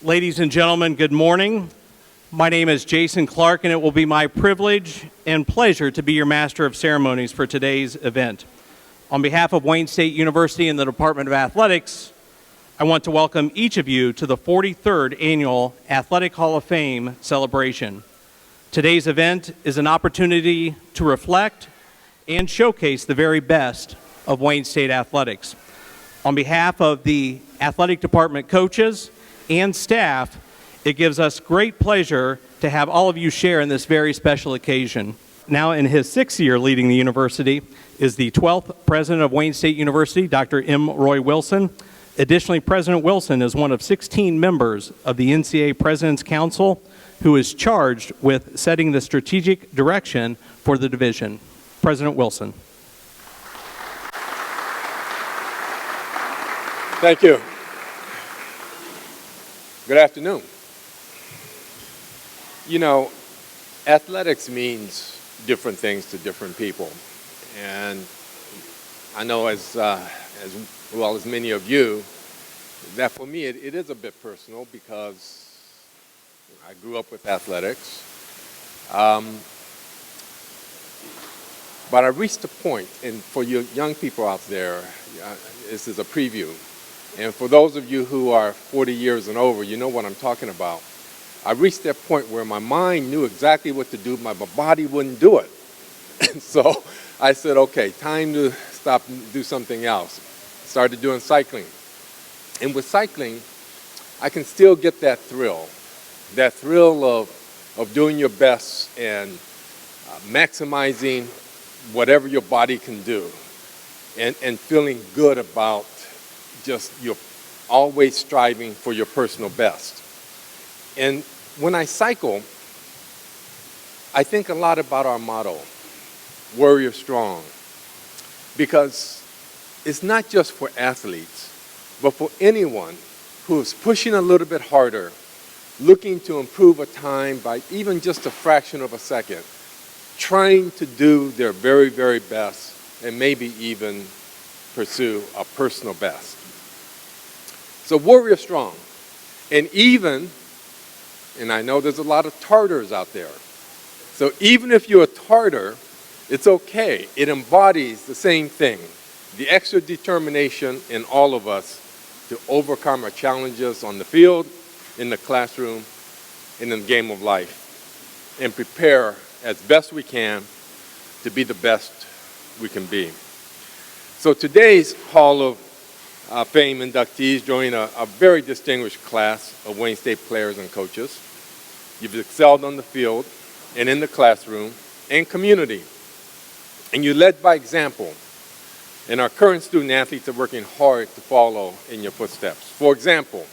Ladies and gentlemen, good morning. My name is Jason Clark, and it will be my privilege and pleasure to be your Master of Ceremonies for today's event. On behalf of Wayne State University and the Department of Athletics, I want to welcome each of you to the 43rd Annual Athletic Hall of Fame celebration. Today's event is an opportunity to reflect and showcase the very best of Wayne State athletics. On behalf of the athletic department coaches and staff, it gives us great pleasure to have all of you share in this very special occasion. Now in his 6th year leading the university is the 12th president of Wayne State University, Dr. M. Roy Wilson. Additionally, President Wilson is one of 16 members of the NCAA President's Council who is charged with setting the strategic direction for the division. President Wilson. Thank you. Good afternoon. You know, athletics means different things to different people. And I know as well as many of you, that for me it is a bit personal because I grew up with athletics. But I reached a point, and for you young people out there, this is a preview. And for those of you who are 40 years and over, you know what I'm talking about. I reached that point where my mind knew exactly what to do, but my body wouldn't do it. And so I said, okay, time to stop and do something else. Started doing cycling. And with cycling, I can still get that thrill of doing your best and maximizing whatever your body can do and feeling good about just you're always striving for your personal best. And when I cycle, I think a lot about our motto, Warrior Strong, because it's not just for athletes, but for anyone who is pushing a little bit harder, looking to improve a time by even just a fraction of a second, trying to do their very, very best, and maybe even pursue a personal best. So Warrior Strong. And I know there's a lot of Tartars out there. So even if you're a Tartar, it's okay. It embodies the same thing, the extra determination in all of us to overcome our challenges on the field, in the classroom, and in the game of life, and prepare as best we can to be the best we can be. So today's Hall of Fame inductees join a very distinguished class of Wayne State players and coaches. You've excelled on the field and in the classroom and community, and you led by example. And our current student athletes are working hard to follow in your footsteps. For example,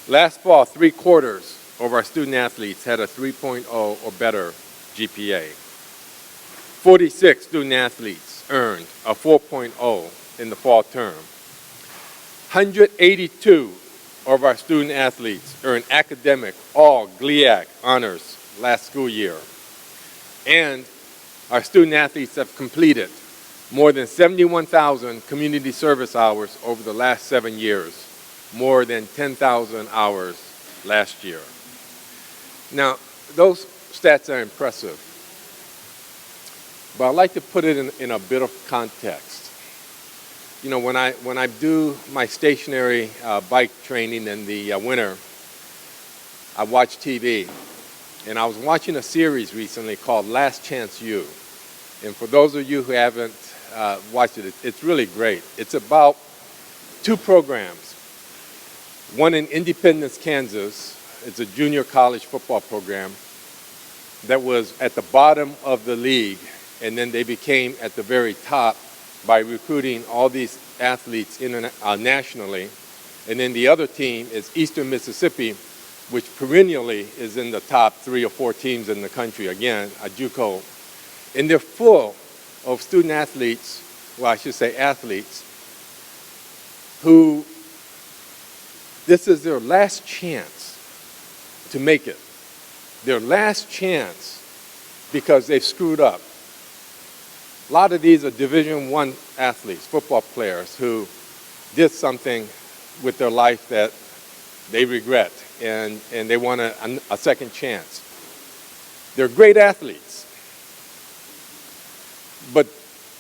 last fall, 3/4 of our student athletes had a 3.0 or better GPA. 46 student athletes earned a 4.0 in the fall term. 182 of our student athletes earned academic all GLIAC honors last school year. And our student athletes have completed more than 71,000 community service hours over the last 7 years, more than 10,000 hours last year. Now, those stats are impressive, but I'd like to put it in a bit of context. You know, when I do my stationary bike training in the winter, I watch TV. And I was watching a series recently called Last Chance U. And for those of you who haven't watched it, it's really great. It's about 2 programs. One in Independence, Kansas. It's a junior college football program that was at the bottom of the league, and then they became at the very top by recruiting all these athletes nationally. And then the other team is Eastern Mississippi, which perennially is in the top 3 or 4 teams in the country, again, a JUCO. And they're full of student athletes, well, I should say athletes, who this is their last chance to make it. Their last chance because they've screwed up. A lot of these are Division I athletes, football players, who did something with their life that they regret. and they want a second chance. They're great athletes. But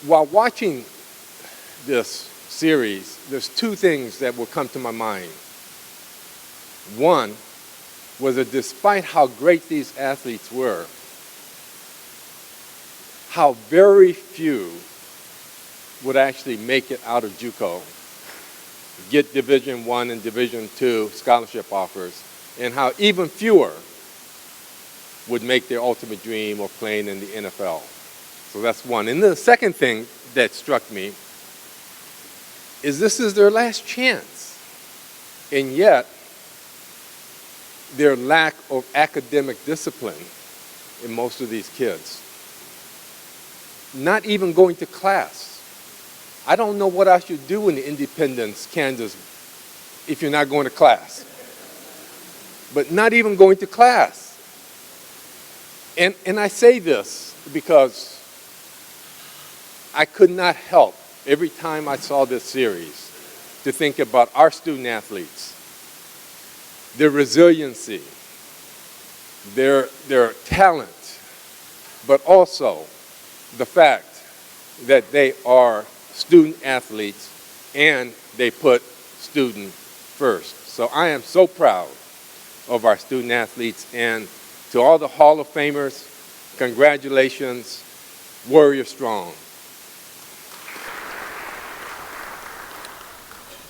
while watching this series, there's two things that will come to my mind. One was that despite how great these athletes were, how very few would actually make it out of JUCO, get Division I and Division II scholarship offers, and how even fewer would make their ultimate dream of playing in the NFL. So that's one. And the second thing that struck me is this is their last chance. And yet, their lack of academic discipline in most of these kids. Not even going to class. I don't know what I should do in Independence, Kansas, if you're not going to class. But not even going to class. And I say this because I could not help, every time I saw this series, to think about our student athletes, their resiliency, their talent, but also the fact that they are student athletes and they put student first. So I am so proud of our student athletes, and to all the Hall of Famers, congratulations, Warrior Strong.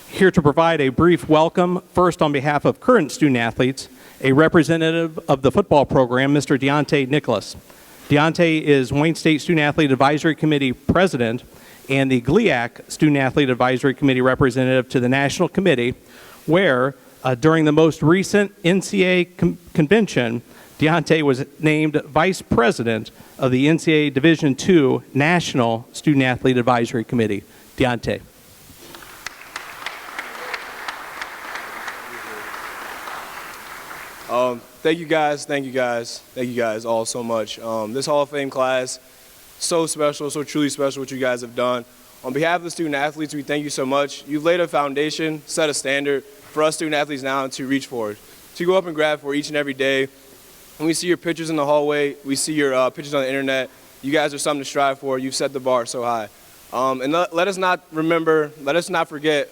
Here to provide a brief welcome, first on behalf of current student athletes, a representative of the football program, Mr. Deonte Nicholas. Deonte is Wayne State Student Athlete Advisory Committee President and the GLIAC Student Athlete Advisory Committee representative to the National Committee, where during the most recent NCAA convention, Deonte was named Vice President of the NCAA Division II National Student Athlete Advisory Committee. Deonte. Thank you guys all so much. This Hall of Fame class, so special, so truly special what you guys have done. On behalf of the student athletes, we thank you so much. You've laid a foundation, set a standard for us student athletes now to reach for, to go up and grab for each and every day. When we see your pictures in the hallway, we see your pictures on the internet, you guys are something to strive for. You've set the bar so high. And let us not forget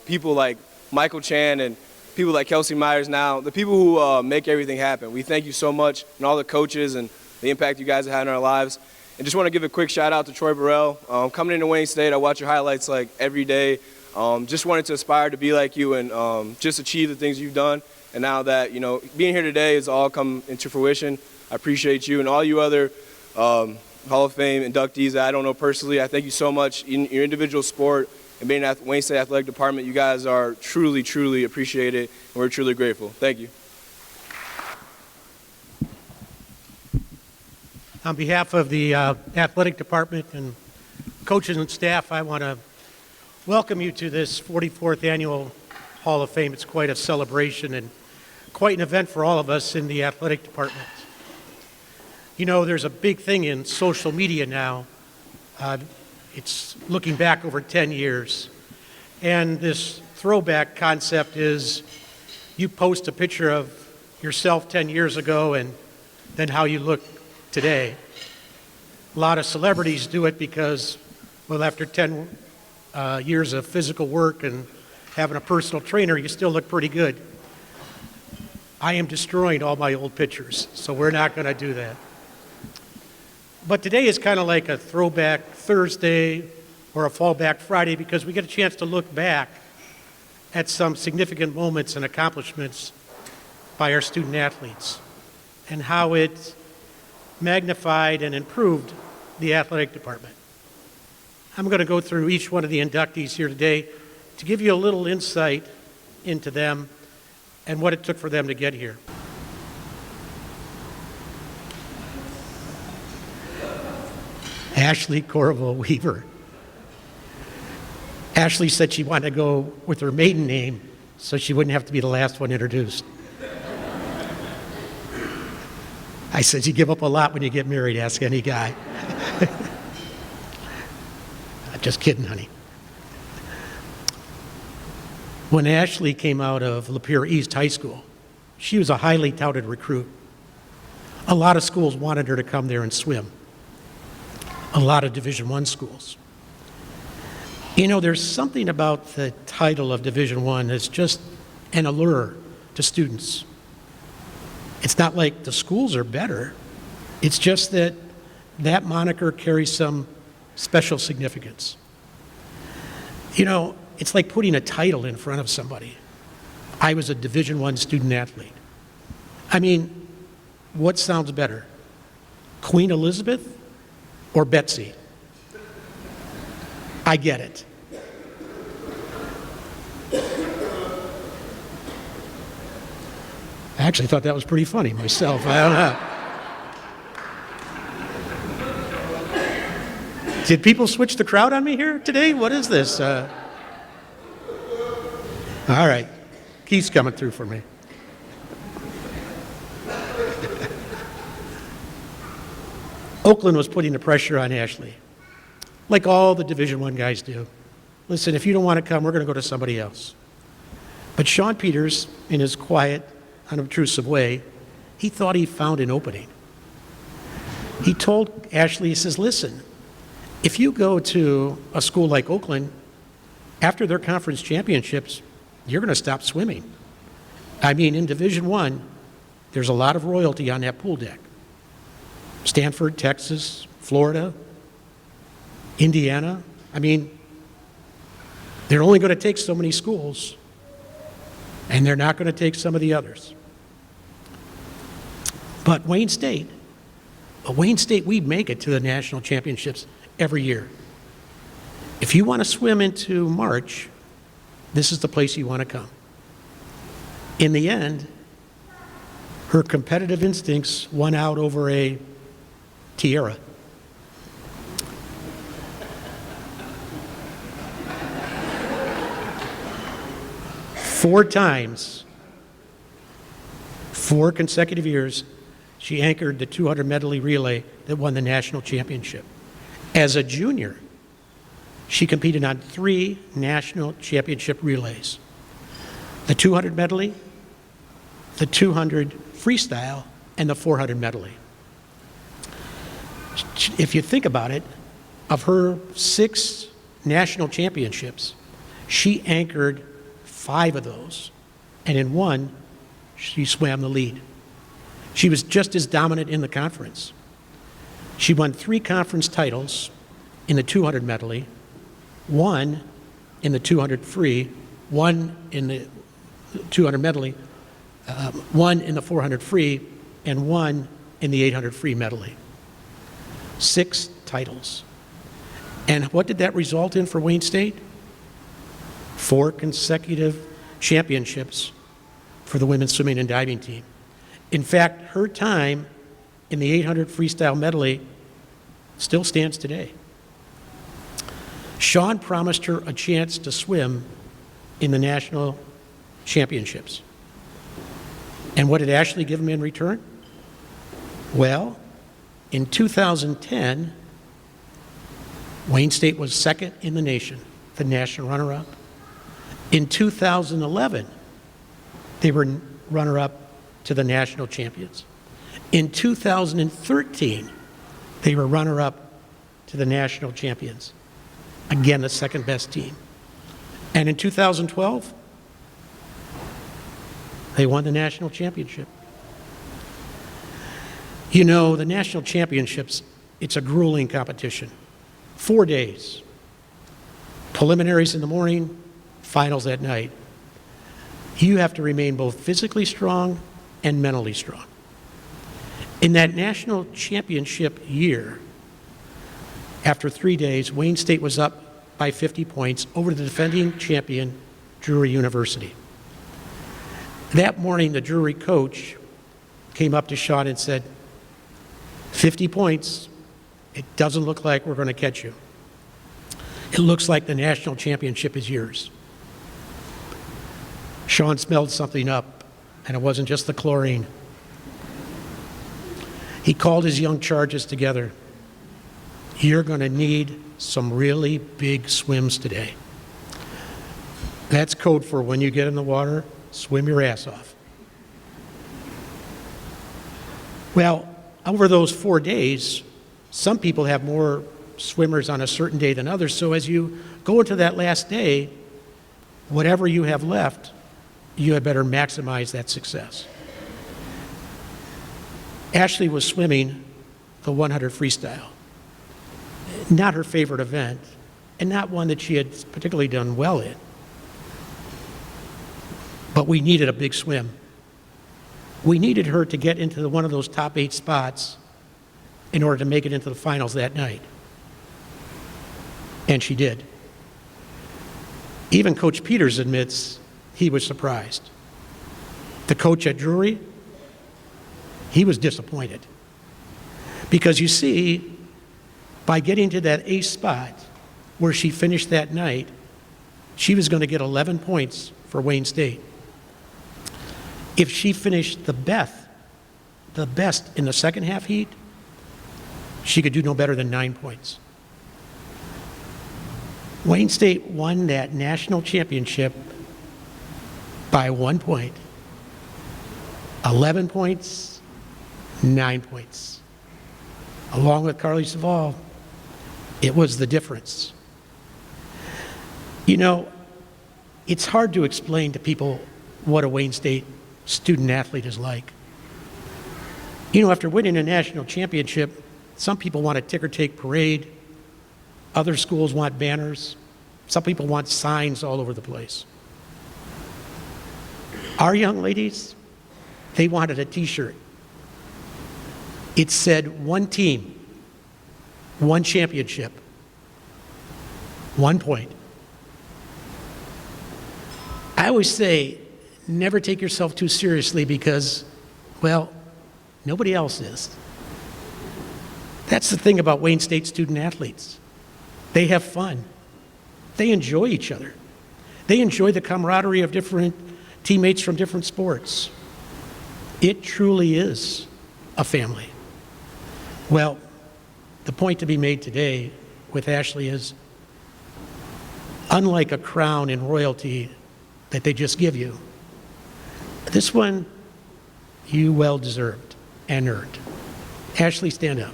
people like Michael Chan and people like Kelsey Myers now, the people who make everything happen. We thank you so much, and all the coaches and the impact you guys have had in our lives. And just want to give a quick shout out to Troy Burrell. Coming into Wayne State, I watch your highlights like every day. Just wanted to aspire to be like you and just achieve the things you've done. And now that, being here today has all come into fruition, I appreciate you and all you other Hall of Fame inductees that I don't know personally. I thank you so much in your individual sport and being at Wayne State Athletic Department. You guys are truly, truly appreciated, and we're truly grateful. Thank you. On behalf of the athletic department and coaches and staff, I want to welcome you to this 44th annual Hall of Fame. It's quite a celebration and quite an event for all of us in the athletic department. There's a big thing in social media now. It's looking back over 10 years. And this throwback concept is you post a picture of yourself 10 years ago and then how you look today. A lot of celebrities do it because, well, after 10 years of physical work and having a personal trainer, you still look pretty good. I am destroying all my old pictures, so we're not going to do that. But today is kind of like a throwback Thursday or a fallback Friday because we get a chance to look back at some significant moments and accomplishments by our student athletes and how it magnified and improved the athletic department. I'm going to go through each one of the inductees here today to give you a little insight into them and what it took for them to get here. Ashle Corriveau Weaver. Ashley said she wanted to go with her maiden name so she wouldn't have to be the last one introduced. I said, you give up a lot when you get married, ask any guy. Just kidding, honey. When Ashley came out of Lapeer East High School, she was a highly touted recruit. A lot of schools wanted her to come there and swim. A lot of Division I schools. You know, there's something about the title of Division I that's just an allure to students. It's not like the schools are better. It's just that that moniker carries some special significance. You know, it's like putting a title in front of somebody. I was a Division I student athlete. I mean, what sounds better? Queen Elizabeth or Betsy? I get it. I actually thought that was pretty funny myself. I don't know. Did people switch the crowd on me here today? What is this? All right. Keith's coming through for me. Oakland was putting the pressure on Ashley, like all the Division I guys do. Listen, if you don't want to come, we're going to go to somebody else. But Sean Peters, in his quiet, unobtrusive way, he thought he found an opening. He told Ashley, he says, listen, if you go to a school like Oakland, after their conference championships, you're going to stop swimming. I mean, in Division I, there's a lot of royalty on that pool deck. Stanford, Texas, Florida, Indiana. I mean, they're only going to take so many schools, and they're not going to take some of the others. But Wayne State, we make it to the national championships every year. If you want to swim into March, this is the place you want to come. In the end, her competitive instincts won out over a tiara. Four times, 4 consecutive years, she anchored the 200 medley relay that won the national championship. As a junior, she competed on 3 national championship relays: the 200 medley, the 200 freestyle, and the 400 medley. If you think about it, of her 6 national championships, she anchored 5 of those, and in 1, she swam the lead. She was just as dominant in the conference. She won 3 conference titles in the 200 medley, 1 in the 200 free, 1 in the 200 medley, 1 in the 400 free, and 1 in the 800 free medley. 6 titles. And what did that result in for Wayne State? 4 consecutive championships for the women's swimming and diving team. In fact, her time in the 800 freestyle medley still stands today. Sean promised her a chance to swim in the national championships. And what did Ashley give him in return? Well, in 2010, Wayne State was 2nd in the nation, the national runner-up. In 2011, they were runner-up to the national champions. In 2013, they were runner-up to the national champions. Again, the 2nd best team. And in 2012, they won the national championship. You know, the national championships, it's a grueling competition. 4 days. Preliminaries in the morning, finals at night. You have to remain both physically strong and mentally strong. In that national championship year, after 3 days, Wayne State was up by 50 points over the defending champion, Drury University. That morning, the Drury coach came up to Sean and said, 50 points, it doesn't look like we're going to catch you. It looks like the national championship is yours. Sean smelled something up, and it wasn't just the chlorine. He called his young charges together. You're going to need some really big swims today. That's code for when you get in the water, swim your ass off. Well, over those 4 days, some people have more swimmers on a certain day than others. So as you go into that last day, whatever you have left, you had better maximize that success. Ashley was swimming the 100 freestyle. Not her favorite event, and not one that she had particularly done well in. But we needed a big swim. We needed her to get into one of those top 8 spots in order to make it into the finals that night. And she did. Even Coach Peters admits he was surprised. The coach at Drury, he was disappointed. Because you see, by getting to that 8th spot where she finished that night, she was going to get 11 points for Wayne State. If she finished the best in the second half heat, she could do no better than 9 points. Wayne State won that national championship by 1 point. 11 points, 9 points. Along with Carly Saval, it was the difference. You know, it's hard to explain to people what a Wayne State student athlete is like. You know, after winning a national championship, some people want a ticker-tape parade. Other schools want banners. Some people want signs all over the place. Our young ladies, they wanted a t-shirt. It said one team, one championship, 1 point. I always say, never take yourself too seriously because, well, nobody else is. That's the thing about Wayne State student athletes. They have fun. They enjoy each other. They enjoy the camaraderie of different teammates from different sports. It truly is a family. Well, the point to be made today with Ashley is, unlike a crown and royalty that they just give you, this one you well deserved and earned. Ashley, stand up.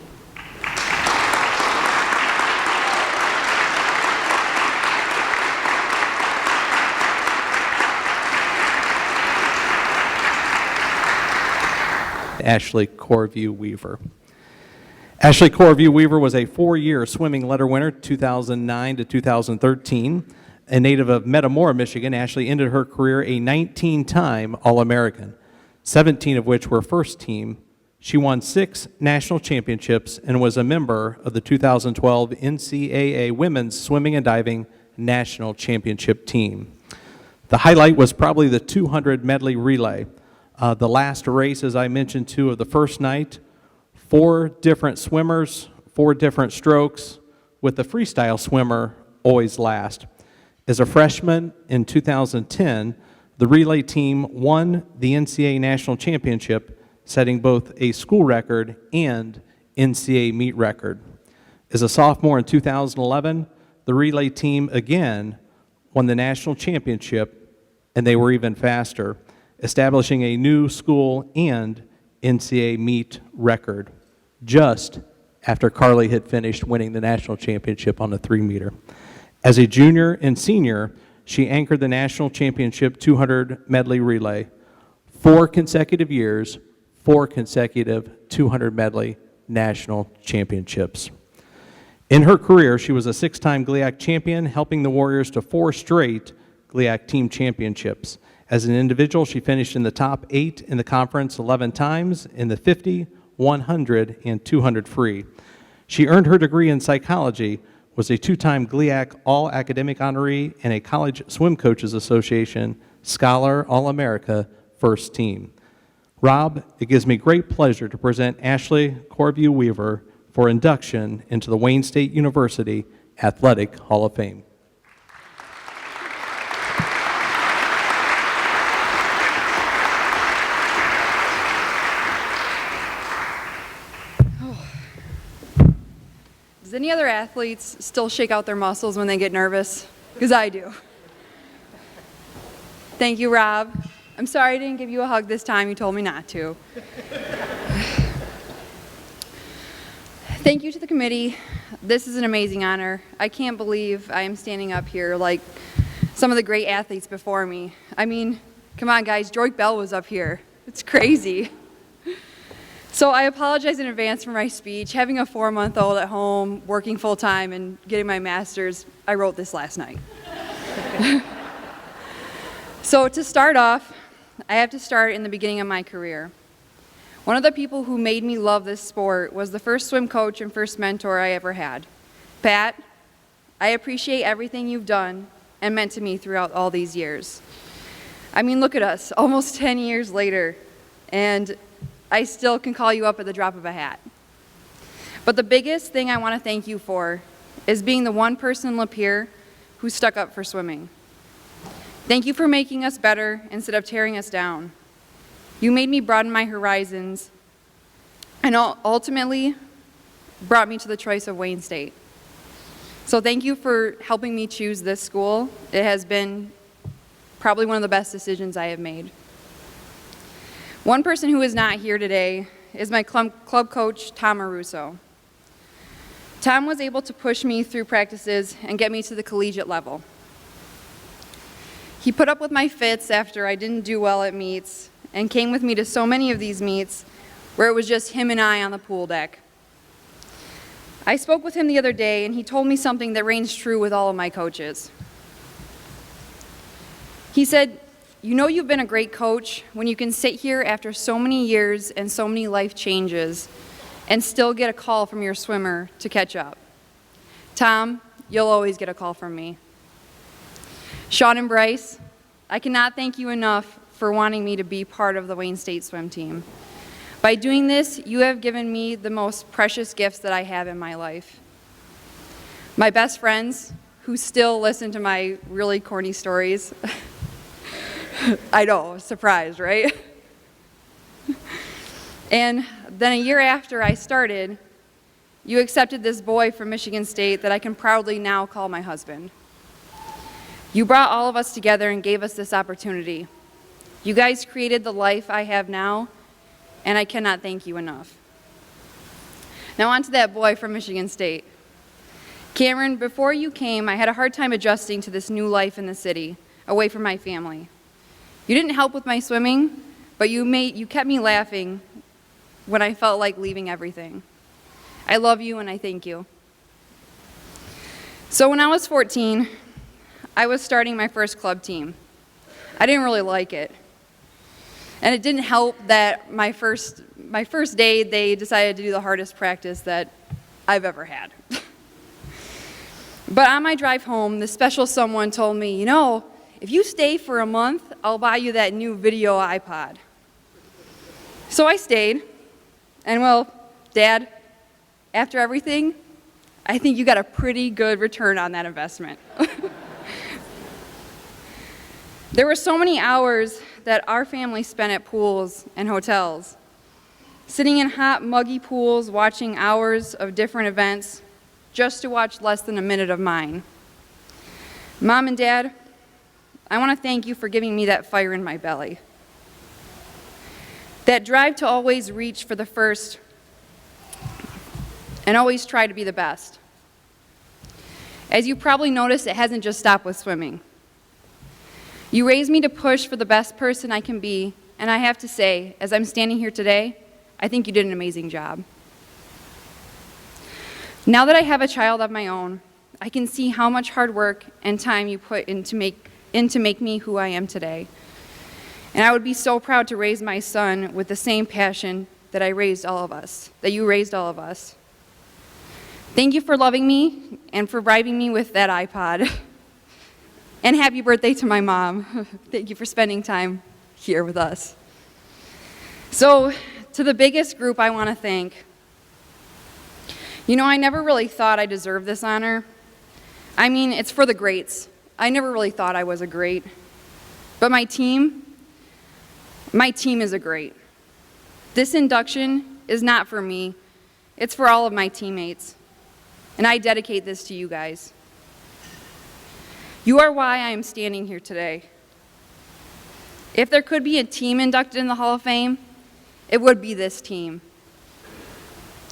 Ashley Corriveau Weaver. Ashley Corriveau Weaver was a 4-year swimming letter winner, 2009 to 2013. A native of Metamora, Michigan, Ashley ended her career a 19-time All-American, 17 of which were first team. She won 6 national championships and was a member of the 2012 NCAA Women's Swimming and Diving National Championship team. The highlight was probably the 200 medley relay. The last race, as I mentioned, too, of the first night, 4 different swimmers, 4 different strokes, with the freestyle swimmer always last. As a freshman in 2010, the relay team won the NCAA National Championship, setting both a school record and NCAA meet record. As a sophomore in 2011, the relay team again won the national championship, and they were even faster, establishing a new school and NCAA meet record just after Carly had finished winning the national championship on the 3-meter. As a junior and senior, she anchored the national championship 200 medley relay, 4 consecutive years, 4 consecutive 200 medley national championships. In her career, she was a 6-time GLIAC champion, helping the Warriors to 4 straight GLIAC team championships. As an individual, she finished in the top 8 in the conference 11 times in the 50, 100, and 200 free. She earned her degree in psychology, was a 2-time GLIAC All-Academic honoree, and a College Swim Coaches Association Scholar All-America First Team. Rob, it gives me great pleasure to present Ashley Corriveau Weaver for induction into the Wayne State University Athletic Hall of Fame. Does any other athletes still shake out their muscles when they get nervous? Because I do. Thank you, Rob. I'm sorry I didn't give you a hug this time. You told me not to. Thank you to the committee. This is an amazing honor. I can't believe I am standing up here like some of the great athletes before me. I mean, come on guys, Joy Bell was up here. It's crazy. So I apologize in advance for my speech. Having a 4-month-old at home, working full-time, and getting my master's, I wrote this last night. So to start off, I have to start in the beginning of my career. One of the people who made me love this sport was the first swim coach and first mentor I ever had. Pat, I appreciate everything you've done and meant to me throughout all these years. I mean, look at us, almost 10 years later, and I still can call you up at the drop of a hat. But the biggest thing I want to thank you for is being the one person in Lapeer who stuck up for swimming. Thank you for making us better instead of tearing us down. You made me broaden my horizons and ultimately brought me to the choice of Wayne State. So thank you for helping me choose this school. It has been probably one of the best decisions I have made. One person who is not here today is my club coach, Tom Russo. Tom was able to push me through practices and get me to the collegiate level. He put up with my fits after I didn't do well at meets and came with me to so many of these meets where it was just him and I on the pool deck. I spoke with him the other day and he told me something that reigns true with all of my coaches. He said, "You know you've been a great coach when you can sit here after so many years and so many life changes and still get a call from your swimmer to catch up. Tom, you'll always get a call from me." Sean and Bryce, I cannot thank you enough for wanting me to be part of the Wayne State swim team. By doing this, you have given me the most precious gifts that I have in my life. My best friends, who still listen to my really corny stories. I know, surprised, right? And then a year after I started, you accepted this boy from Michigan State that I can proudly now call my husband. You brought all of us together and gave us this opportunity. You guys created the life I have now, and I cannot thank you enough. Now on to that boy from Michigan State. Cameron, before you came, I had a hard time adjusting to this new life in the city, away from my family. You didn't help with my swimming, but you kept me laughing when I felt like leaving everything. I love you and I thank you. So when I was 14, I was starting my first club team. I didn't really like it. And it didn't help that my first day, they decided to do the hardest practice that I've ever had. But on my drive home, this special someone told me, "You know, if you stay for a month, I'll buy you that new video iPod." So I stayed, and well, Dad, after everything, I think you got a pretty good return on that investment. There were so many hours that our family spent at pools and hotels, sitting in hot, muggy pools, watching hours of different events, just to watch less than a minute of mine. Mom and Dad, I want to thank you for giving me that fire in my belly. That drive to always reach for the first and always try to be the best. As you probably noticed, it hasn't just stopped with swimming. You raised me to push for the best person I can be, and I have to say, as I'm standing here today, I think you did an amazing job. Now that I have a child of my own, I can see how much hard work and time you put in to make me who I am today. And I would be so proud to raise my son with the same passion that you raised all of us. Thank you for loving me and for bribing me with that iPod. And happy birthday to my mom. Thank you for spending time here with us. So, to the biggest group I want to thank. You know, I never really thought I deserved this honor. I mean, it's for the greats. I never really thought I was a great. But my team is a great. This induction is not for me. It's for all of my teammates. And I dedicate this to you guys. You are why I am standing here today. If there could be a team inducted in the Hall of Fame, it would be this team.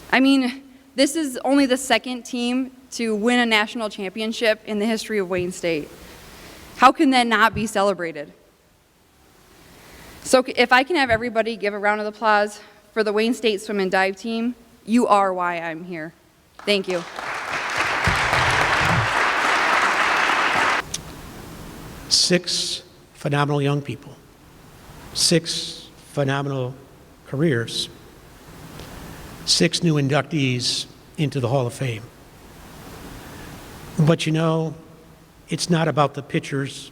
I mean, This is only the second team to win a national championship in the history of Wayne State. How can that not be celebrated? So if I can have everybody give a round of applause for the Wayne State Swim and Dive team, you are why I'm here. Thank you. Six phenomenal young people, 6 phenomenal careers, 6 new inductees into the Hall of Fame. But you know, it's not about the pictures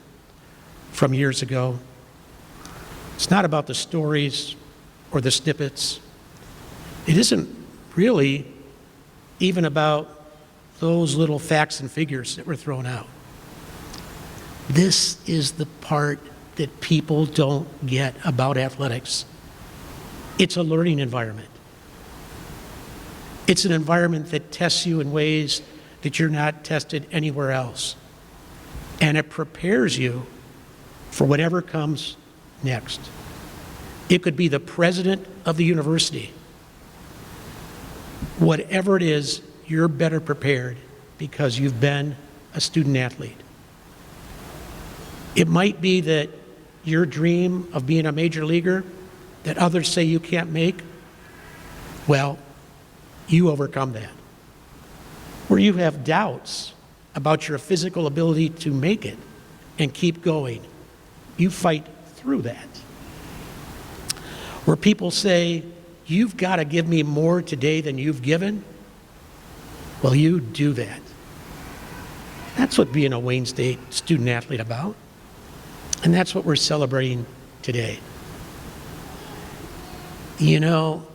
from years ago. It's not about the stories or the snippets. It isn't really even about those little facts and figures that were thrown out. This is the part that people don't get about athletics. It's a learning environment. It's an environment that tests you in ways that you're not tested anywhere else. And it prepares you for whatever comes next. It could be the president of the university. Whatever it is, you're better prepared because you've been a student athlete. It might be that your dream of being a major leaguer that others say you can't make, well, you overcome that. Where you have doubts about your physical ability to make it and keep going, you fight through that. Where people say, you've got to give me more today than you've given, well, you do that. That's what being a Wayne State student athlete about. And that's what we're celebrating today. You know,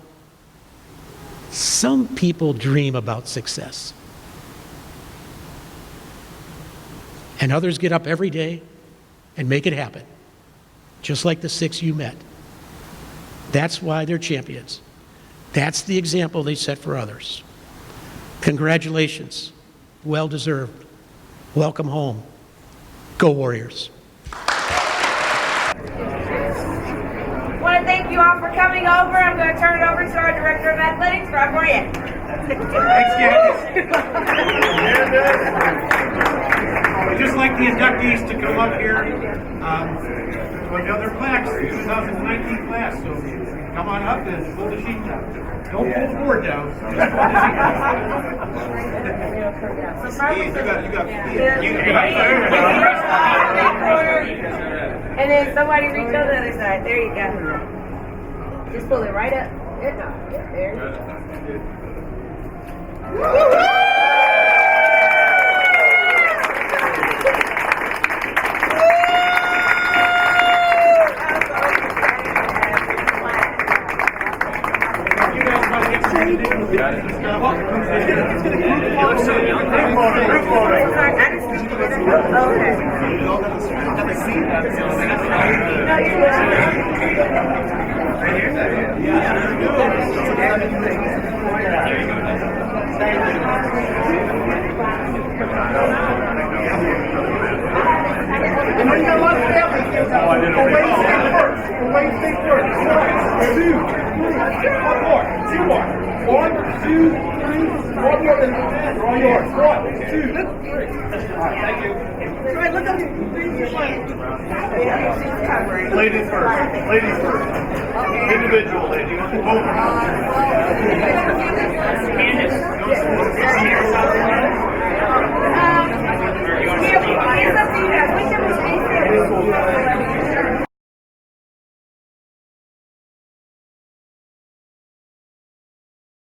some people dream about success. And others get up every day and make it happen, just like the 6 you met. That's why they're champions. That's the example they set for others. Congratulations. Well deserved. Welcome home. Go Warriors. I want to thank you all for coming over. I'm going to turn it over to our Director of Athletics, Rob Moyet. Thanks, Candace. I'd just like the inductees to come up here with the other plaques, the 2019 class. So come on up and pull the sheet down. Don't pull the board down. Just pull the sheet down. And then somebody reach on the other side. There you go. Just pull it right up. There you go. Ladies first. Ladies first. Individual, ladies. Candace.